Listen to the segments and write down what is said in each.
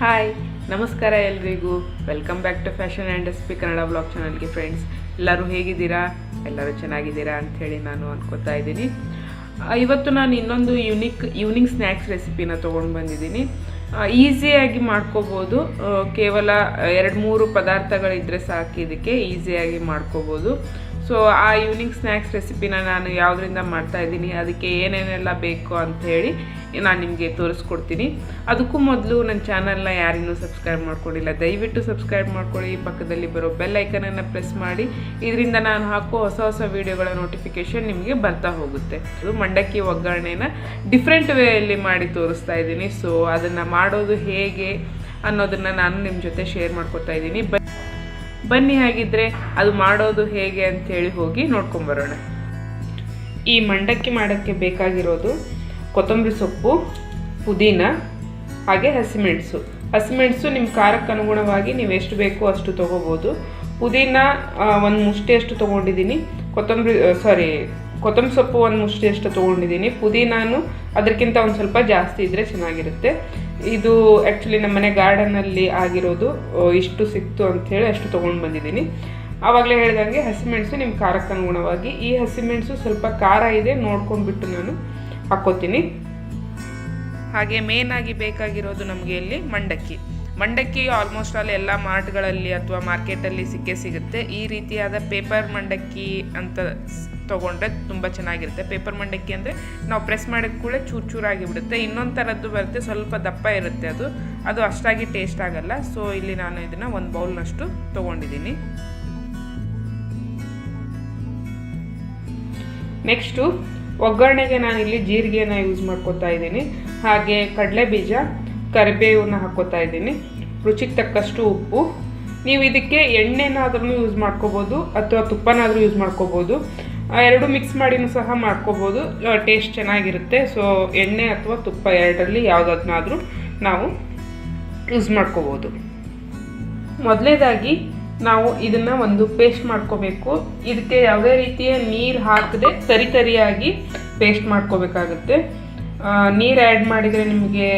Hi ನಮಸ್ಕಾರ ಎಲ್ರಿಗೂ welcome back to fashion and recipe Kannada blog ಚಾನಲ್ಗೆ ಫ್ರೆಂಡ್ಸ್. ಎಲ್ಲರೂ ಹೇಗಿದ್ದೀರಾ? ಎಲ್ಲರೂ ಚೆನ್ನಾಗಿದ್ದೀರಾ ಅಂಥೇಳಿ ನಾನು ಅನ್ಕೋತಾ ಇದ್ದೀನಿ. ಇವತ್ತು ನಾನು ಇನ್ನೊಂದು ಈವ್ನಿಂಗ್ ಸ್ನ್ಯಾಕ್ಸ್ ರೆಸಿಪಿನ ತೊಗೊಂಡು ಬಂದಿದ್ದೀನಿ. ಈಸಿಯಾಗಿ ಮಾಡ್ಕೋಬೋದು. ಕೇವಲ 2-3 ಪದಾರ್ಥಗಳಿದ್ದರೆ ಸಾಕು, ಇದಕ್ಕೆ ಈಸಿಯಾಗಿ ಮಾಡ್ಕೋಬೋದು. ಸೊ ಆ ಈವ್ನಿಂಗ್ ಸ್ನ್ಯಾಕ್ಸ್ ರೆಸಿಪಿನ ನಾನು ಯಾವುದರಿಂದ ಮಾಡ್ತಾಯಿದ್ದೀನಿ, ಅದಕ್ಕೆ ಏನೇನೆಲ್ಲ ಬೇಕು ಅಂಥೇಳಿ ನಾನು ನಿಮಗೆ ತೋರಿಸ್ಕೊಡ್ತೀನಿ. ಅದಕ್ಕೂ ಮೊದಲು ನನ್ನ ಚಾನಲ್ನ ಯಾರಿನ್ನೂ ಸಬ್ಸ್ಕ್ರೈಬ್ ಮಾಡ್ಕೊಂಡಿಲ್ಲ, ದಯವಿಟ್ಟು ಸಬ್ಸ್ಕ್ರೈಬ್ ಮಾಡ್ಕೊಳ್ಳಿ. ಪಕ್ಕದಲ್ಲಿ ಬರೋ ಬೆಲ್ ಐಕನನ್ನು ಪ್ರೆಸ್ ಮಾಡಿ. ಇದರಿಂದ ನಾನು ಹಾಕೋ ಹೊಸ ಹೊಸ ವೀಡಿಯೋಗಳ ನೋಟಿಫಿಕೇಷನ್ ನಿಮಗೆ ಬರ್ತಾ ಹೋಗುತ್ತೆ. ಅದು ಮಂಡಕ್ಕಿ ಒಗ್ಗರಣೆನ ಡಿಫ್ರೆಂಟ್ ವೇಯಲ್ಲಿ ಮಾಡಿ ತೋರಿಸ್ತಾ ಇದ್ದೀನಿ. ಸೊ ಅದನ್ನು ಮಾಡೋದು ಹೇಗೆ ಅನ್ನೋದನ್ನು ನಾನು ನಿಮ್ಮ ಜೊತೆ ಶೇರ್ ಮಾಡ್ಕೊತಾ ಇದ್ದೀನಿ. ಬನ್ನಿ ಹಾಗಿದ್ರೆ ಅದು ಮಾಡೋದು ಹೇಗೆ ಅಂಥೇಳಿ ಹೋಗಿ ನೋಡ್ಕೊಂಬರೋಣ. ಈ ಮಂಡಕ್ಕಿ ಮಾಡೋಕ್ಕೆ ಬೇಕಾಗಿರೋದು ಕೊತ್ತಂಬರಿ ಸೊಪ್ಪು, ಪುದೀನ, ಹಾಗೆ ಹಸಿಮೆಣಸು ನಿಮ್ಮ ಖಾರಕ್ಕೆ ಅನುಗುಣವಾಗಿ ನೀವು ಎಷ್ಟು ಬೇಕೋ ಅಷ್ಟು ತೊಗೋಬೋದು. ಪುದೀನ ಒಂದು ಮುಷ್ಟಿಯಷ್ಟು ತೊಗೊಂಡಿದ್ದೀನಿ. ಕೊತ್ತಂಬರಿ ಸೊಪ್ಪು ಒಂದು ಮುಷ್ಟಿಯಷ್ಟು ತೊಗೊಂಡಿದ್ದೀನಿ. ಪುದೀನಾನು ಅದಕ್ಕಿಂತ ಒಂದು ಸ್ವಲ್ಪ ಜಾಸ್ತಿ ಇದ್ದರೆ ಚೆನ್ನಾಗಿರುತ್ತೆ. ಇದು ಆ್ಯಕ್ಚುಲಿ ನಮ್ಮನೆ ಗಾರ್ಡನಲ್ಲಿ ಆಗಿರೋದು, ಇಷ್ಟು ಸಿಕ್ತು ಅಂಥೇಳಿ ಅಷ್ಟು ತೊಗೊಂಡು ಬಂದಿದ್ದೀನಿ. ಆವಾಗಲೇ ಹೇಳ್ದಂಗೆ ಹಸಿಮೆಣಸು ನಿಮ್ಮ ಖಾರಕ್ಕೆ ಅನುಗುಣವಾಗಿ. ಈ ಹಸಿಮೆಣಸು ಸ್ವಲ್ಪ ಖಾರ ಇದೆ, ನೋಡ್ಕೊಂಡ್ಬಿಟ್ಟು ನಾನು ಹಾಕ್ಕೋತೀನಿ. ಹಾಗೆ ಮೇನಾಗಿ ಬೇಕಾಗಿರೋದು ನಮಗೆ ಇಲ್ಲಿ ಮಂಡಕ್ಕಿ ಆಲ್ಮೋಸ್ಟ್ ಆಲ್ ಎಲ್ಲ ಮಾರ್ಟ್ಗಳಲ್ಲಿ ಅಥವಾ ಮಾರ್ಕೆಟಲ್ಲಿ ಸಿಗುತ್ತೆ. ಈ ರೀತಿಯಾದ ಪೇಪರ್ ಮಂಡಕ್ಕಿ ಅಂತ ತೊಗೊಂಡ್ರೆ ತುಂಬ ಚೆನ್ನಾಗಿರುತ್ತೆ. ಪೇಪರ್ ಮಂಡಕ್ಕಿ ಅಂದರೆ ನಾವು ಪ್ರೆಸ್ ಮಾಡಿದ ಕೂಡ ಚೂರಾಗಿಬಿಡುತ್ತೆ. ಇನ್ನೊಂದು ಥರದ್ದು ಬರುತ್ತೆ, ಸ್ವಲ್ಪ ದಪ್ಪ ಇರುತ್ತೆ, ಅದು ಅಷ್ಟಾಗಿ ಟೇಸ್ಟ್ ಆಗಲ್ಲ. ಸೊ ಇಲ್ಲಿ ನಾನು ಇದನ್ನು ಒಂದು ಬೌಲ್ನಷ್ಟು ತೊಗೊಂಡಿದ್ದೀನಿ. ನೆಕ್ಸ್ಟು ಒಗ್ಗರಣೆಗೆ ನಾನಿಲ್ಲಿ ಜೀರಿಗೆನ ಯೂಸ್ ಮಾಡ್ಕೊತಾ ಇದ್ದೀನಿ. ಹಾಗೆ ಕಡಲೆ ಬೀಜ, ಕರಿಬೇವನ್ನ ಹಾಕ್ಕೋತಾ ಇದ್ದೀನಿ. ರುಚಿಗೆ ತಕ್ಕಷ್ಟು ಉಪ್ಪು. ನೀವು ಇದಕ್ಕೆ ಎಣ್ಣೆನಾದ್ರೂ ಯೂಸ್ ಮಾಡ್ಕೋಬೋದು ಅಥವಾ ತುಪ್ಪನಾದರೂ ಯೂಸ್ ಮಾಡ್ಕೋಬೋದು. ಎರಡು ಮಿಕ್ಸ್ ಮಾಡಿನೂ ಸಹ ಮಾಡ್ಕೋಬೋದು, ಟೇಸ್ಟ್ ಚೆನ್ನಾಗಿರುತ್ತೆ. ಸೊ ಎಣ್ಣೆ ಅಥವಾ ತುಪ್ಪ ಎರಡರಲ್ಲಿ ಯಾವುದನ್ನಾದರೂ ನಾವು ಯೂಸ್ ಮಾಡ್ಕೋಬೋದು. ಮೊದಲನೇದಾಗಿ ನಾವು ಇದನ್ನು ಒಂದು ಪೇಸ್ಟ್ ಮಾಡ್ಕೋಬೇಕು. ಇದಕ್ಕೆ ಯಾವುದೇ ರೀತಿಯ ನೀರು ಹಾಕದೆ ತರಿಯಾಗಿ ಪೇಸ್ಟ್ ಮಾಡ್ಕೋಬೇಕಾಗುತ್ತೆ. ನೀರು ಆ್ಯಡ್ ಮಾಡಿದರೆ ನಿಮಗೆ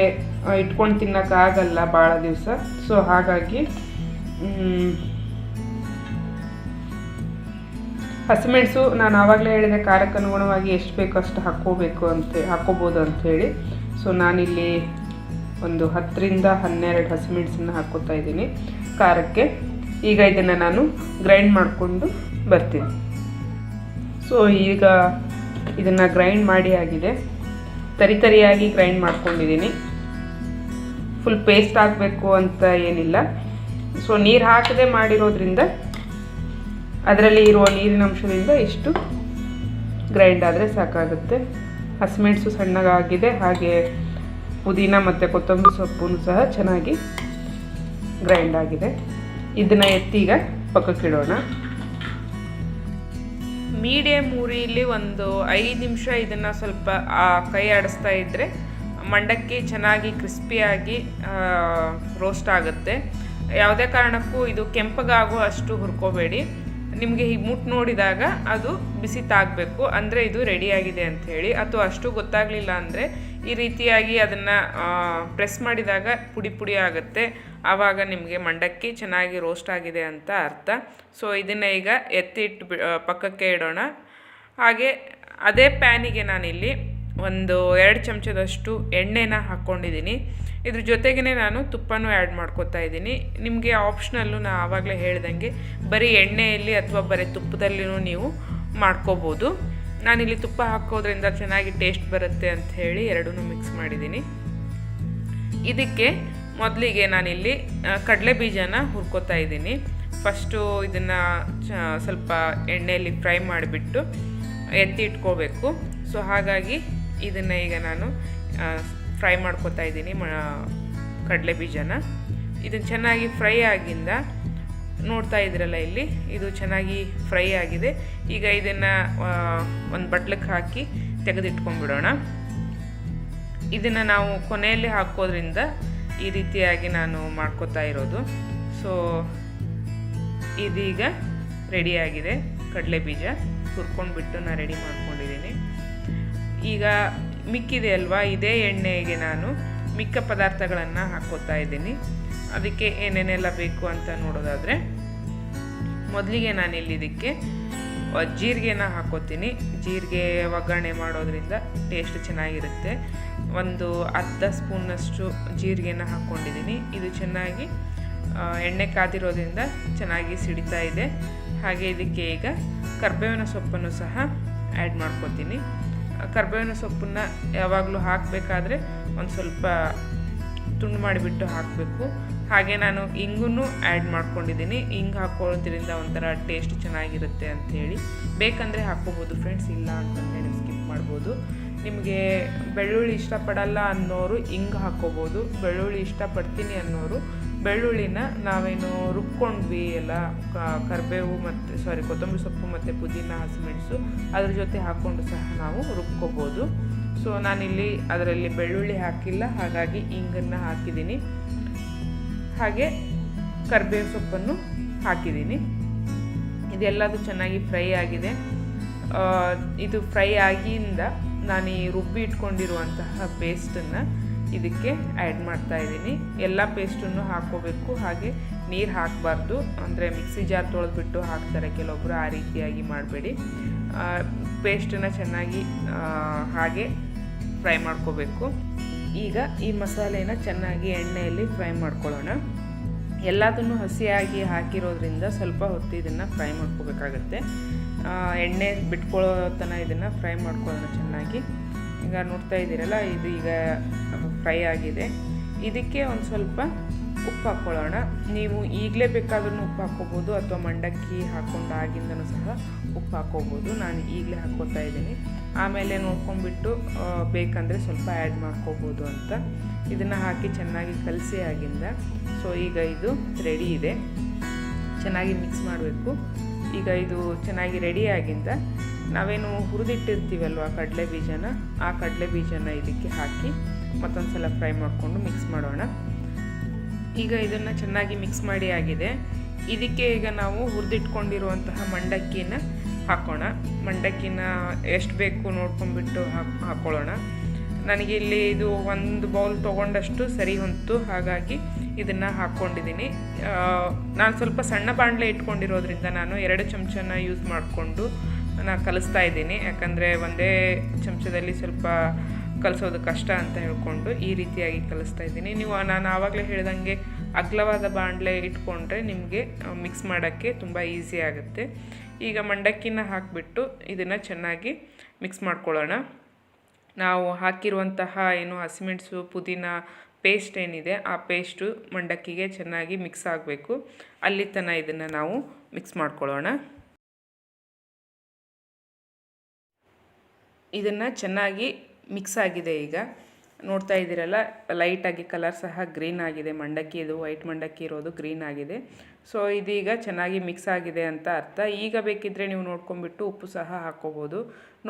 ಇಟ್ಕೊಂಡು ತಿನ್ನೋಕ್ಕಾಗಲ್ಲ ಭಾಳ ದಿವಸ. ಸೊ ಹಾಗಾಗಿ ಹಸಿಮೆಣಸು ನಾನು ಆವಾಗಲೇ ಹೇಳಿದೆ, ಖಾರಕ್ಕೆ ಅನುಗುಣವಾಗಿ ಎಷ್ಟು ಬೇಕೋ ಅಷ್ಟು ಹಾಕ್ಕೋಬೋದು ಅಂಥೇಳಿ. ಸೊ ನಾನಿಲ್ಲಿ ಒಂದು 10-12 ಹಸಿಮೆಣಸನ್ನು ಹಾಕ್ಕೋತಾ ಇದ್ದೀನಿ ಖಾರಕ್ಕೆ. ಈಗ ಇದನ್ನು ನಾನು ಗ್ರೈಂಡ್ ಮಾಡಿಕೊಂಡು ಬರ್ತೀನಿ. ಸೊ ಈಗ ಇದನ್ನು ಗ್ರೈಂಡ್ ಮಾಡಿ ಆಗಿದೆ, ತರಿಯಾಗಿ ಗ್ರೈಂಡ್ ಮಾಡ್ಕೊಂಡಿದ್ದೀನಿ. ಫುಲ್ ಪೇಸ್ಟ್ ಆಗಬೇಕು ಅಂತ ಏನಿಲ್ಲ. ಸೊ ನೀರು ಹಾಕದೆ ಮಾಡಿರೋದ್ರಿಂದ ಅದರಲ್ಲಿ ಇರುವ ನೀರಿನ ಅಂಶದಿಂದ ಇಷ್ಟು ಗ್ರೈಂಡ್ ಆದರೆ ಸಾಕಾಗುತ್ತೆ. ಹಸಿಮೆಣಸು ಸಣ್ಣಗಾಗಿದೆ, ಹಾಗೆ ಪುದೀನ ಮತ್ತು ಕೊತ್ತಂಬರಿ ಸೊಪ್ಪು ಸಹ ಚೆನ್ನಾಗಿ ಗ್ರೈಂಡ್ ಆಗಿದೆ. ಇದನ್ನು ಎತ್ತೀಗ ಪಕ್ಕಕ್ಕಿಡೋಣ. ಮೀಡಿಯಮ್ ಉರಿಯಲ್ಲಿ ಒಂದು 5 ನಿಮಿಷ ಇದನ್ನು ಸ್ವಲ್ಪ ಕೈ ಆಡಿಸ್ತಾ ಇದ್ದರೆ ಮಂಡಕ್ಕಿ ಚೆನ್ನಾಗಿ ಕ್ರಿಸ್ಪಿಯಾಗಿ ರೋಸ್ಟ್ ಆಗುತ್ತೆ. ಯಾವುದೇ ಕಾರಣಕ್ಕೂ ಇದು ಕೆಂಪಗಾಗೋ ಅಷ್ಟು ಹುರ್ಕೋಬೇಡಿ. ನಿಮಗೆ ಹೀಗೆ ಮುಟ್ಟು ನೋಡಿದಾಗ ಅದು ಬಿಸಿ ತಾಗಬೇಕು, ಅಂದರೆ ಇದು ರೆಡಿಯಾಗಿದೆ ಅಂಥೇಳಿ. ಅಥವಾ ಅಷ್ಟು ಗೊತ್ತಾಗಲಿಲ್ಲ ಅಂದರೆ ಈ ರೀತಿಯಾಗಿ ಅದನ್ನು ಪ್ರೆಸ್ ಮಾಡಿದಾಗ ಪುಡಿ ಆಗುತ್ತೆ. ಆವಾಗ ನಿಮಗೆ ಮಂಡಕ್ಕಿ ಚೆನ್ನಾಗಿ ರೋಸ್ಟ್ ಆಗಿದೆ ಅಂತ ಅರ್ಥ. ಸೊ ಇದನ್ನು ಈಗ ಎತ್ತಿಟ್ಟು ಪಕ್ಕಕ್ಕೆ ಇಡೋಣ. ಹಾಗೆ ಅದೇ ಪ್ಯಾನಿಗೆ ನಾನಿಲ್ಲಿ ಒಂದು 2 ಚಮಚದಷ್ಟು ಎಣ್ಣೆನ ಹಾಕ್ಕೊಂಡಿದ್ದೀನಿ. ಇದ್ರ ಜೊತೆಗೇ ನಾನು ತುಪ್ಪನೂ ಆ್ಯಡ್ ಮಾಡ್ಕೊತಾ ಇದ್ದೀನಿ. ನಿಮಗೆ ಆಪ್ಷನಲ್ಲು ನಾನು ಆವಾಗಲೇ ಹೇಳ್ದಂಗೆ ಬರೀ ಎಣ್ಣೆಯಲ್ಲಿ ಅಥವಾ ಬರೀ ತುಪ್ಪದಲ್ಲಿನೂ ನೀವು ಮಾಡ್ಕೋಬೋದು. ನಾನಿಲ್ಲಿ ತುಪ್ಪ ಹಾಕೋದ್ರಿಂದ ಚೆನ್ನಾಗಿ ಟೇಸ್ಟ್ ಬರುತ್ತೆ ಅಂತ ಹೇಳಿ ಎರಡೂ ಮಿಕ್ಸ್ ಮಾಡಿದ್ದೀನಿ. ಇದಕ್ಕೆ ಮೊದಲಿಗೆ ನಾನಿಲ್ಲಿ ಕಡಲೆ ಬೀಜನ ಹುರ್ಕೋತಾ ಇದ್ದೀನಿ. ಫಸ್ಟು ಇದನ್ನು ಸ್ವಲ್ಪ ಎಣ್ಣೆಯಲ್ಲಿ ಫ್ರೈ ಮಾಡಿಬಿಟ್ಟು ಎತ್ತಿ ಇಟ್ಕೋಬೇಕು. ಸೊ ಹಾಗಾಗಿ ಇದನ್ನು ಈಗ ನಾನು ಫ್ರೈ ಮಾಡ್ಕೋತಾ ಇದ್ದೀನಿ ಕಡಲೆ ಬೀಜನ. ಇದನ್ನು ಚೆನ್ನಾಗಿ ಫ್ರೈ ಆಗಿಂದ ನೋಡ್ತಾ ಇದ್ರಲ್ಲ, ಇಲ್ಲಿ ಇದು ಚೆನ್ನಾಗಿ ಫ್ರೈ ಆಗಿದೆ. ಈಗ ಇದನ್ನು ಒಂದು ಬಟ್ಲಕ್ಕೆ ಹಾಕಿ ತೆಗೆದಿಟ್ಕೊಂಡ್ಬಿಡೋಣ. ಇದನ್ನು ನಾವು ಕೊನೆಯಲ್ಲಿ ಹಾಕೋದ್ರಿಂದ ಈ ರೀತಿಯಾಗಿ ನಾನು ಮಾಡ್ಕೋತಾ ಇರೋದು. ಸೊ ಇದೀಗ ರೆಡಿಯಾಗಿದೆ. ಕಡಲೆ ಬೀಜ ಹುರ್ಕೊಂಡ್ಬಿಟ್ಟು ನಾನು ರೆಡಿ ಮಾಡ್ಕೊಂಡಿದ್ದೀನಿ. ಈಗ ಮಿಕ್ಕಿದೆ ಅಲ್ವಾ, ಇದೇ ಎಣ್ಣೆಗೆ ನಾನು ಮಿಕ್ಕ ಪದಾರ್ಥಗಳನ್ನು ಹಾಕ್ಕೋತಾ ಇದ್ದೀನಿ. ಅದಕ್ಕೆ ಏನೇನೆಲ್ಲ ಬೇಕು ಅಂತ ನೋಡೋದಾದರೆ, ಮೊದಲಿಗೆ ನಾನಿಲ್ಲಿ ಇದಕ್ಕೆ ಜೀರಿಗೆನ ಹಾಕ್ಕೋತೀನಿ. ಜೀರಿಗೆ ಒಗ್ಗರಣೆ ಮಾಡೋದ್ರಿಂದ ಟೇಸ್ಟ್ ಚೆನ್ನಾಗಿರುತ್ತೆ. ಒಂದು ಅರ್ಧ ಸ್ಪೂನ್ನಷ್ಟು ಜೀರಿಗೆನ ಹಾಕ್ಕೊಂಡಿದ್ದೀನಿ. ಇದು ಚೆನ್ನಾಗಿ ಎಣ್ಣೆ ಕಾದಿರೋದ್ರಿಂದ ಚೆನ್ನಾಗಿ ಸಿಡಿತಾ ಇದೆ. ಹಾಗೆ ಇದಕ್ಕೆ ಈಗ ಕರಿಬೇವಿನ ಸೊಪ್ಪನ್ನು ಸಹ ಆ್ಯಡ್ ಮಾಡ್ಕೋತೀನಿ. ಕರಿಬೇವಿನ ಸೊಪ್ಪನ್ನು ಯಾವಾಗಲೂ ಹಾಕಬೇಕಾದ್ರೆ ಒಂದು ಸ್ವಲ್ಪ ತುಂಡು ಮಾಡಿಬಿಟ್ಟು ಹಾಕಬೇಕು. ಹಾಗೆ ನಾನು ಇಂಗನ್ನು ಆ್ಯಡ್ ಮಾಡ್ಕೊಂಡಿದ್ದೀನಿ. ಇಂಗು ಹಾಕೊಳ್ಳೋದ್ರಿಂದ ಒಂಥರ ಟೇಸ್ಟ್ ಚೆನ್ನಾಗಿರುತ್ತೆ ಅಂಥೇಳಿ. ಬೇಕಂದರೆ ಹಾಕ್ಕೋಬೋದು ಫ್ರೆಂಡ್ಸ್, ಇಲ್ಲ ಅಂತಂದರೆ ನೀವು ಸ್ಕಿಪ್ ಮಾಡ್ಬೋದು. ನಿಮಗೆ ಬೆಳ್ಳುಳ್ಳಿ ಇಷ್ಟಪಡಲ್ಲ ಅನ್ನೋರು ಇಂಗು ಹಾಕ್ಕೋಬೋದು. ಬೆಳ್ಳುಳ್ಳಿ ಇಷ್ಟಪಡ್ತೀನಿ ಅನ್ನೋರು ಬೆಳ್ಳುಳ್ಳಿನ ನಾವೇನು ರುಬ್ಕೊಂಡ್ವಿ ಎಲ್ಲ ಕರಿಬೇವು ಮತ್ತು ಕೊತ್ತಂಬರಿ ಸೊಪ್ಪು ಮತ್ತು ಪುದೀನ, ಹಸಿಮೆಣಸು ಅದ್ರ ಜೊತೆ ಹಾಕ್ಕೊಂಡು ಸಹ ನಾವು ರುಬ್ಕೋಬೋದು. ಸೊ ನಾನಿಲ್ಲಿ ಅದರಲ್ಲಿ ಬೆಳ್ಳುಳ್ಳಿ ಹಾಕಿಲ್ಲ, ಹಾಗಾಗಿ ಇಂಗನ್ನು ಹಾಕಿದ್ದೀನಿ. ಹಾಗೆ ಕರಿಬೇವು ಸೊಪ್ಪನ್ನು ಹಾಕಿದ್ದೀನಿ. ಇದೆಲ್ಲದು ಚೆನ್ನಾಗಿ ಫ್ರೈ ಆಗಿದೆ. ಇದು ಫ್ರೈ ಆಗಿಂದ ನಾನು ಈ ರುಬ್ಬಿ ಇಟ್ಕೊಂಡಿರುವಂತಹ ಪೇಸ್ಟನ್ನು ಇದಕ್ಕೆ ಆ್ಯಡ್ ಮಾಡ್ತಾ ಇದ್ದೀನಿ. ಎಲ್ಲ ಪೇಸ್ಟನ್ನು ಹಾಕ್ಕೋಬೇಕು. ಹಾಗೆ ನೀರು ಹಾಕಬಾರ್ದು, ಅಂದರೆ ಮಿಕ್ಸಿ ಜಾರ್ ತೊಳೆದ್ಬಿಟ್ಟು ಹಾಕ್ತಾರೆ ಕೆಲವೊಬ್ಬರು, ಆ ರೀತಿಯಾಗಿ ಮಾಡಬೇಡಿ. ಪೇಸ್ಟನ್ನು ಚೆನ್ನಾಗಿ ಹಾಗೆ ಫ್ರೈ ಮಾಡ್ಕೋಬೇಕು. ಈಗ ಈ ಮಸಾಲೆನ ಚೆನ್ನಾಗಿ ಎಣ್ಣೆಯಲ್ಲಿ ಫ್ರೈ ಮಾಡ್ಕೊಳ್ಳೋಣ. ಎಲ್ಲದನ್ನು ಹಸಿಯಾಗಿ ಹಾಕಿರೋದ್ರಿಂದ ಸ್ವಲ್ಪ ಹೊತ್ತು ಇದನ್ನು ಫ್ರೈ ಮಾಡ್ಕೋಬೇಕಾಗತ್ತೆ. ಎಣ್ಣೆ ಬಿಟ್ಕೊಳ್ಳೋ ತನಕ ಇದನ್ನು ಫ್ರೈ ಮಾಡ್ಕೊಳ್ಳೋಣ ಚೆನ್ನಾಗಿ. ಈಗ ನೋಡ್ತಾ ಇದ್ದೀರಲ್ಲ, ಇದು ಈಗ ಫ್ರೈ ಆಗಿದೆ. ಇದಕ್ಕೆ ಒಂದು ಸ್ವಲ್ಪ ಉಪ್ಪು ಹಾಕ್ಕೊಳ್ಳೋಣ. ನೀವು ಈಗಲೇ ಬೇಕಾದ್ರೂ ಉಪ್ಪು ಹಾಕ್ಕೋಬೋದು, ಅಥವಾ ಮಂಡಕ್ಕಿ ಹಾಕ್ಕೊಂಡು ಆಗಿಂದನೂ ಸಹ ಉಪ್ಪು ಹಾಕ್ಕೋಬೋದು. ನಾನು ಈಗಲೇ ಹಾಕ್ಕೋತಾ ಇದ್ದೀನಿ. ಆಮೇಲೆ ನೋಡ್ಕೊಂಡ್ಬಿಟ್ಟು ಬೇಕಂದರೆ ಸ್ವಲ್ಪ ಆ್ಯಡ್ ಮಾಡ್ಕೋಬೋದು ಅಂತ. ಇದನ್ನು ಹಾಕಿ ಚೆನ್ನಾಗಿ ಕಲಸಿ ಆಗಿಂದ. ಸೊ ಈಗ ಇದು ರೆಡಿ ಇದೆ. ಚೆನ್ನಾಗಿ ಮಿಕ್ಸ್ ಮಾಡಬೇಕು. ಈಗ ಇದು ಚೆನ್ನಾಗಿ ರೆಡಿ ಆಗಿಂದ ನಾವೇನು ಹುರಿದಿಟ್ಟಿರ್ತೀವಲ್ವ ಕಡಲೆ ಬೀಜನ, ಆ ಕಡಲೆ ಬೀಜನ ಇದಕ್ಕೆ ಹಾಕಿ ಮತ್ತೊಂದು ಸಲ ಫ್ರೈ ಮಾಡಿಕೊಂಡು ಮಿಕ್ಸ್ ಮಾಡೋಣ. ಈಗ ಇದನ್ನು ಚೆನ್ನಾಗಿ ಮಿಕ್ಸ್ ಮಾಡಿ ಆಗಿದೆ. ಇದಕ್ಕೆ ಈಗ ನಾವು ಹುರಿದಿಟ್ಕೊಂಡಿರುವಂತಹ ಮಂಡಕ್ಕಿನ ಹಾಕೋಣ. ಮಂಡಕ್ಕಿನ ಎಷ್ಟು ಬೇಕು ನೋಡ್ಕೊಂಡ್ಬಿಟ್ಟು ಹಾಕ್ಕೊಳ್ಳೋಣ. ನನಗೆ ಇಲ್ಲಿ ಇದು ಒಂದು ಬೌಲ್ ತೊಗೊಂಡಷ್ಟು ಸರಿ ಹೊಂತು, ಹಾಗಾಗಿ ಇದನ್ನು ಹಾಕ್ಕೊಂಡಿದ್ದೀನಿ. ನಾನು ಸ್ವಲ್ಪ ಸಣ್ಣ ಬಾಣಲೆ ಇಟ್ಕೊಂಡಿರೋದ್ರಿಂದ ನಾನು 2 ಚಮಚನ ಯೂಸ್ ಮಾಡಿಕೊಂಡು ನಾನು ಕಲಿಸ್ತಾ ಇದ್ದೀನಿ. ಯಾಕಂದರೆ ಒಂದೇ ಚಮಚದಲ್ಲಿ ಸ್ವಲ್ಪ ಕಲಿಸೋದು ಕಷ್ಟ ಅಂತ ಹೇಳ್ಕೊಂಡು ಈ ರೀತಿಯಾಗಿ ಕಲಿಸ್ತಾ ಇದ್ದೀನಿ. ನೀವು ನಾನು ಆವಾಗಲೇ ಹೇಳ್ದಂಗೆ ಅಗಲವಾದ ಬಾಣಲೆ ಇಟ್ಕೊಂಡ್ರೆ ನಿಮಗೆ ಮಿಕ್ಸ್ ಮಾಡೋಕ್ಕೆ ತುಂಬ ಈಸಿ ಆಗುತ್ತೆ. ಈಗ ಮಂಡಕ್ಕಿನ ಹಾಕಿಬಿಟ್ಟು ಇದನ್ನು ಚೆನ್ನಾಗಿ ಮಿಕ್ಸ್ ಮಾಡ್ಕೊಳ್ಳೋಣ. ನಾವು ಹಾಕಿರುವಂತಹ ಏನು ಹಸಿಮೆಣಸು ಪುದೀನ ಪೇಸ್ಟ್ ಏನಿದೆ, ಆ ಪೇಸ್ಟು ಮಂಡಕ್ಕಿಗೆ ಚೆನ್ನಾಗಿ ಮಿಕ್ಸ್ ಆಗಬೇಕು. ಅಲ್ಲಿ ತನಕ ಇದನ್ನು ನಾವು ಮಿಕ್ಸ್ ಮಾಡ್ಕೊಳ್ಳೋಣ. ಇದನ್ನು ಚೆನ್ನಾಗಿ ಮಿಕ್ಸ್ ಆಗಿದೆ. ಈಗ ನೋಡ್ತಾ ಇದ್ದೀರಲ್ಲ, ಲೈಟಾಗಿ ಕಲರ್ ಸಹ ಗ್ರೀನ್ ಆಗಿದೆ. ಮಂಡಕ್ಕಿ ಇದು ವೈಟ್ ಮಂಡಕ್ಕಿ ಇರೋದು ಗ್ರೀನ್ ಆಗಿದೆ. ಸೊ ಇದೀಗ ಚೆನ್ನಾಗಿ ಮಿಕ್ಸ್ ಆಗಿದೆ ಅಂತ ಅರ್ಥ. ಈಗ ಬೇಕಿದ್ದರೆ ನೀವು ನೋಡ್ಕೊಂಡ್ಬಿಟ್ಟು ಉಪ್ಪು ಸಹ ಹಾಕ್ಕೋಬೋದು.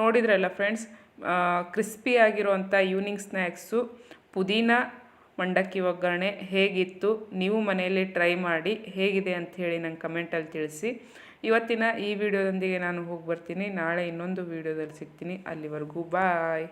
ನೋಡಿದ್ರಲ್ಲ ಫ್ರೆಂಡ್ಸ್, ಕ್ರಿಸ್ಪಿ ಆಗಿರೋವಂಥ ಈವ್ನಿಂಗ್ ಸ್ನ್ಯಾಕ್ಸು ಪುದೀನ ಮಂಡಕ್ಕಿ ಒಗ್ಗರಣೆ ಹೇಗಿತ್ತು. ನೀವು ಮನೆಯಲ್ಲಿ ಟ್ರೈ ಮಾಡಿ ಹೇಗಿದೆ ಅಂಥೇಳಿ ನಂಗೆ ಕಮೆಂಟಲ್ಲಿ ತಿಳಿಸಿ. ಇವತ್ತಿನ ಈ ವಿಡಿಯೋದೊಂದಿಗೆ ನಾನು ಹೋಗಿ ಬರ್ತೀನಿ. ನಾಳೆ ಇನ್ನೊಂದು ವಿಡಿಯೋದಲ್ಲಿ ಸಿಗ್ತೀನಿ. ಅಲ್ಲಿವರೆಗೂ ಬಾಯ್.